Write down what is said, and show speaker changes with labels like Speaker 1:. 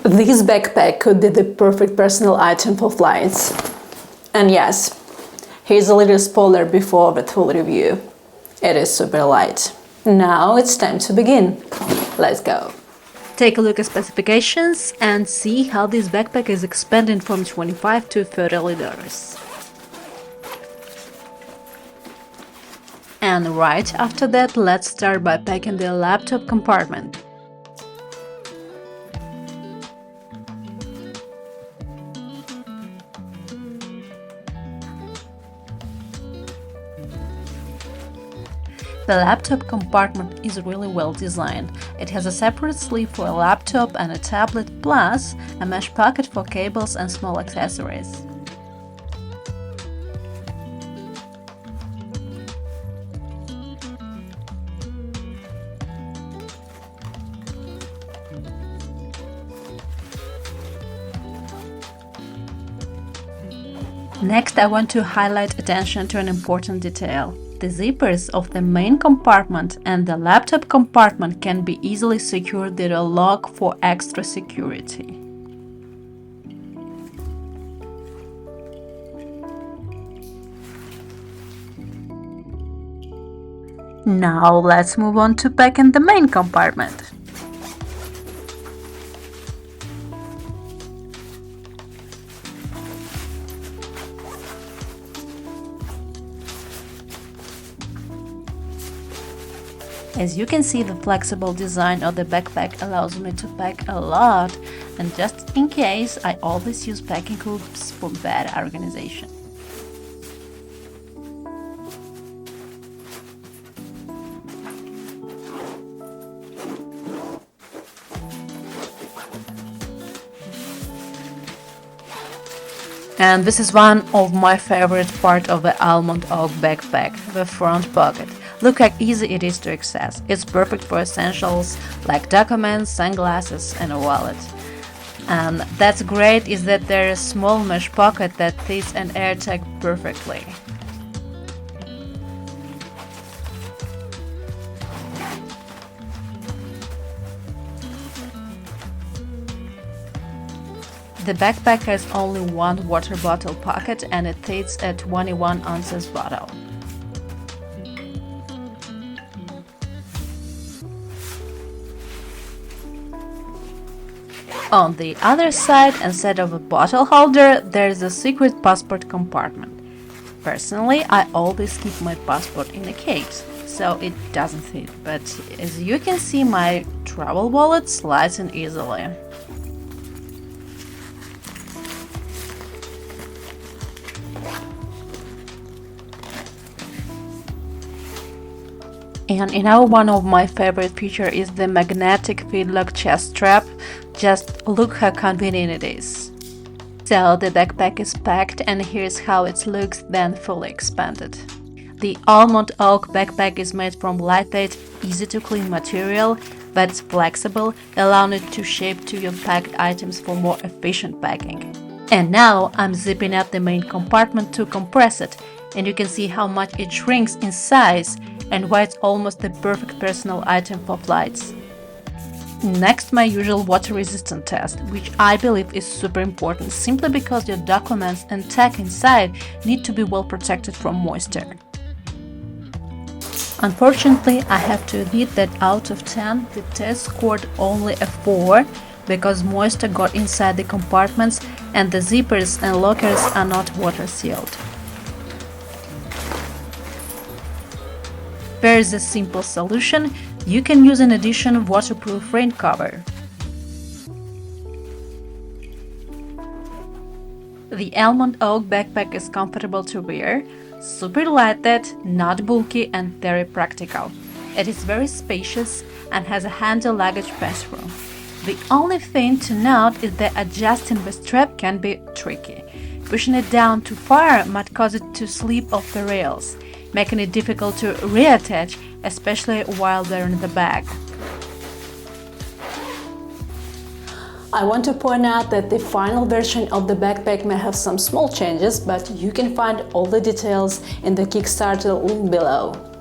Speaker 1: This backpack could be the perfect personal item for flights. And yes, here's a little spoiler before the full review. It is super light. Now it's time to begin. Let's go. Take a look at specifications and see how this backpack is expanding from 25 to 30 liters. And right after that, let's start by packing the laptop compartment. The laptop compartment is really well designed. It has a separate sleeve for a laptop and a tablet, plus a mesh pocket for cables and small accessories. Next, I want to highlight attention to an important detail. The zippers of the main compartment and the laptop compartment can be easily secured with a lock for extra security. Now let's move on to packing the main compartment. As you can see, the flexible design of the backpack allows me to pack a lot, and just in case, I always use packing hoops for better organization. And this is one of my favorite part of the Almond oak backpack, the front pocket. Look how easy it is to access. It's perfect for essentials like documents, sunglasses and a wallet. And that's great is that there is a small mesh pocket that fits an AirTag perfectly. The backpack has only one water bottle pocket and it fits a 21 ounces bottle. On the other side, instead of a bottle holder, there's a secret passport compartment. Personally, I always keep my passport in a case, so it doesn't fit, but as you can see, my travel wallet slides in easily. And now one of my favorite features is the magnetic Fidlock chest strap. Just look how convenient it is. So the backpack is packed and here's how it looks then fully expanded. The Almond oak backpack is made from lightweight, easy to clean material that's flexible, allowing it to shape to your packed items for more efficient packing. And now I'm zipping up the main compartment to compress it, and you can see how much it shrinks in size and why it's almost the perfect personal item for flights. Next, my usual water resistant test, which I believe is super important simply because your documents and tech inside need to be well protected from moisture. Unfortunately, I have to admit that out of 10, the test scored only a 4 because moisture got inside the compartments and the zippers and lockers are not water sealed. There is a simple solution. You can use an additional waterproof rain cover. The Almond oak backpack is comfortable to wear, super lightweight, not bulky and very practical. It is very spacious and has a handy luggage pass-through. The only thing to note is that adjusting the strap can be tricky. Pushing it down too far might cause it to slip off the rails, making it difficult to reattach, especially while they're in the bag. I want to point out that the final version of the backpack may have some small changes, but you can find all the details in the Kickstarter link below.